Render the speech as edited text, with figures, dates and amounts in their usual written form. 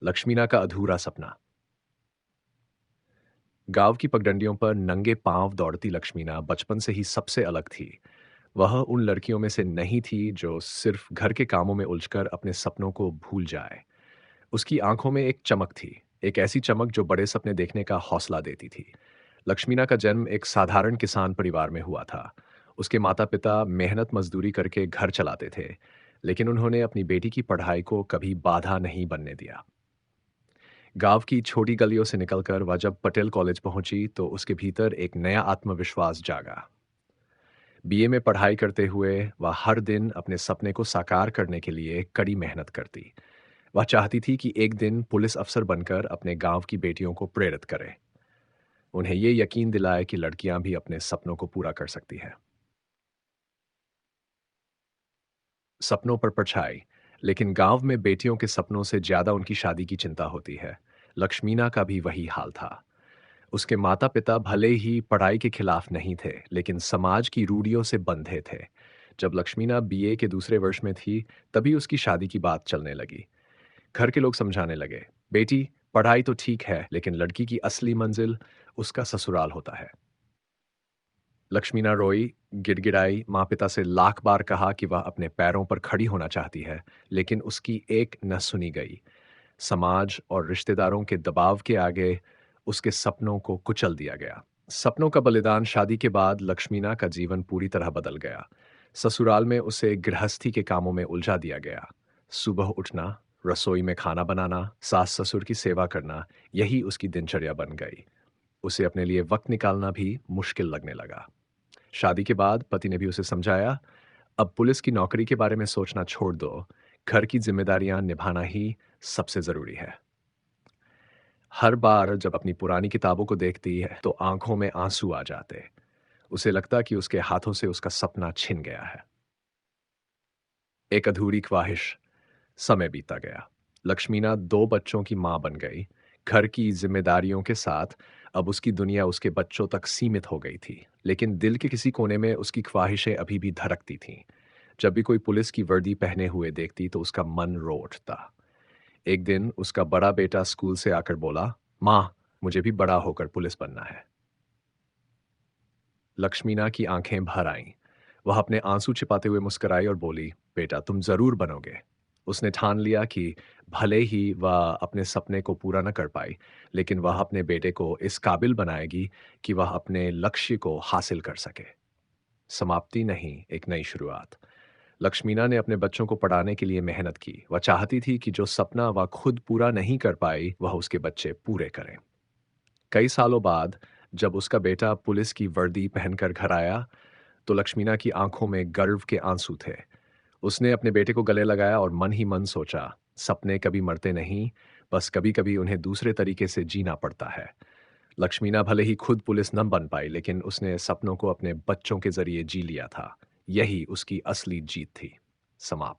लक्ष्मीना का अधूरा सपना। गांव की पगडंडियों पर नंगे पांव दौड़ती लक्ष्मीना बचपन से ही सबसे अलग थी। वह उन लड़कियों में से नहीं थी जो सिर्फ घर के कामों में उलझकर अपने सपनों को भूल जाए। उसकी आंखों में एक चमक थी, एक ऐसी चमक जो बड़े सपने देखने का हौसला देती थी। लक्ष्मीना का जन्म एक साधारण किसान परिवार में हुआ था। उसके माता पिता मेहनत मजदूरी करके घर चलाते थे, लेकिन उन्होंने अपनी बेटी की पढ़ाई को कभी बाधा नहीं बनने दिया। गांव की छोटी गलियों से निकलकर वह जब पटेल कॉलेज पहुंची तो उसके भीतर एक नया आत्मविश्वास जागा। बीए में पढ़ाई करते हुए वह हर दिन अपने सपने को साकार करने के लिए कड़ी मेहनत करती। वह चाहती थी कि एक दिन पुलिस अफसर बनकर अपने गांव की बेटियों को प्रेरित करे, उन्हें ये यकीन दिलाए कि लड़कियां भी अपने सपनों को पूरा कर सकती हैं। सपनों पर परछाई। लेकिन गांव में बेटियों के सपनों से ज्यादा उनकी शादी की चिंता होती है। लक्ष्मीना का भी वही हाल था। उसके माता-पिता भले ही पढ़ाई के खिलाफ नहीं थे, लेकिन समाज की रूढ़ियों से बंधे थे। जब लक्ष्मीना बीए के दूसरे वर्ष में थी, तभी उसकी शादी की बात चलने लगी। घर के लोग समझाने लगे, "बेटी, पढ़ाई तो ठीक है, लेकिन लड़की की असली मंजिल उसका ससुराल होता है।" लक्ष्मीना रोई, गिड़गिड़ाई, माँ-पिता से लाख बार कहा कि वह अपने पैरों पर खड़ी होना चाहती है, लेकिन उसकी एक न सुनी गई। समाज और रिश्तेदारों के दबाव के आगे उसके सपनों को कुचल दिया गया। सपनों का बलिदान। शादी के बाद लक्ष्मीना का जीवन पूरी तरह बदल गया। ससुराल में उसे गृहस्थी के कामों में उलझा दिया गया। सुबह उठना, रसोई में खाना बनाना, सास ससुर की सेवा करना, यही उसकी दिनचर्या बन गई। उसे अपने लिए वक्त निकालना भी मुश्किल लगने लगा। शादी के बाद पति ने भी उसे समझाया, अब पुलिस की नौकरी के बारे में सोचना छोड़ दो, घर की जिम्मेदारियां निभाना ही सबसे जरूरी है। हर बार जब अपनी पुरानी किताबों को देखती है तो आंखों में आंसू आ जाते। उसे लगता कि उसके हाथों से उसका सपना छिन गया है। एक अधूरी ख्वाहिश। समय बीता गया। लक्ष्मीना दो बच्चों की मां बन गई। घर की जिम्मेदारियों के साथ अब उसकी दुनिया उसके बच्चों तक सीमित हो गई थी, लेकिन दिल के किसी कोने में उसकी ख्वाहिशें अभी भी धड़कती थीं। जब भी कोई पुलिस की वर्दी पहने हुए देखती तो उसका मन रो उठता। एक दिन उसका बड़ा बेटा स्कूल से आकर बोला, माँ, मुझे भी बड़ा होकर पुलिस बनना है। लक्ष्मीना की आंखें भर आईं। वह अपने आंसू छिपाते हुए मुस्कुराई और बोली, बेटा, तुम जरूर बनोगे। उसने ठान लिया कि भले ही वह अपने सपने को पूरा न कर पाई, लेकिन वह अपने बेटे को इस काबिल बनाएगी कि वह अपने लक्ष्य को हासिल कर सके। समाप्ति नहीं, एक नई शुरुआत। लक्ष्मीना ने अपने बच्चों को पढ़ाने के लिए मेहनत की। वह चाहती थी कि जो सपना वह खुद पूरा नहीं कर पाई, वह उसके बच्चे पूरे करें। कई सालों बाद जब उसका बेटा पुलिस की वर्दी पहनकर घर आया, तो लक्ष्मीना की आंखों में गर्व के आंसू थे। उसने अपने बेटे को गले लगाया और मन ही मन सोचा, सपने कभी मरते नहीं, बस कभी-कभी उन्हें दूसरे तरीके से जीना पड़ता है। लक्ष्मीना भले ही खुद पुलिस न बन पाई, लेकिन उसने सपनों को अपने बच्चों के जरिए जी लिया था। यही उसकी असली जीत थी। समाप्त।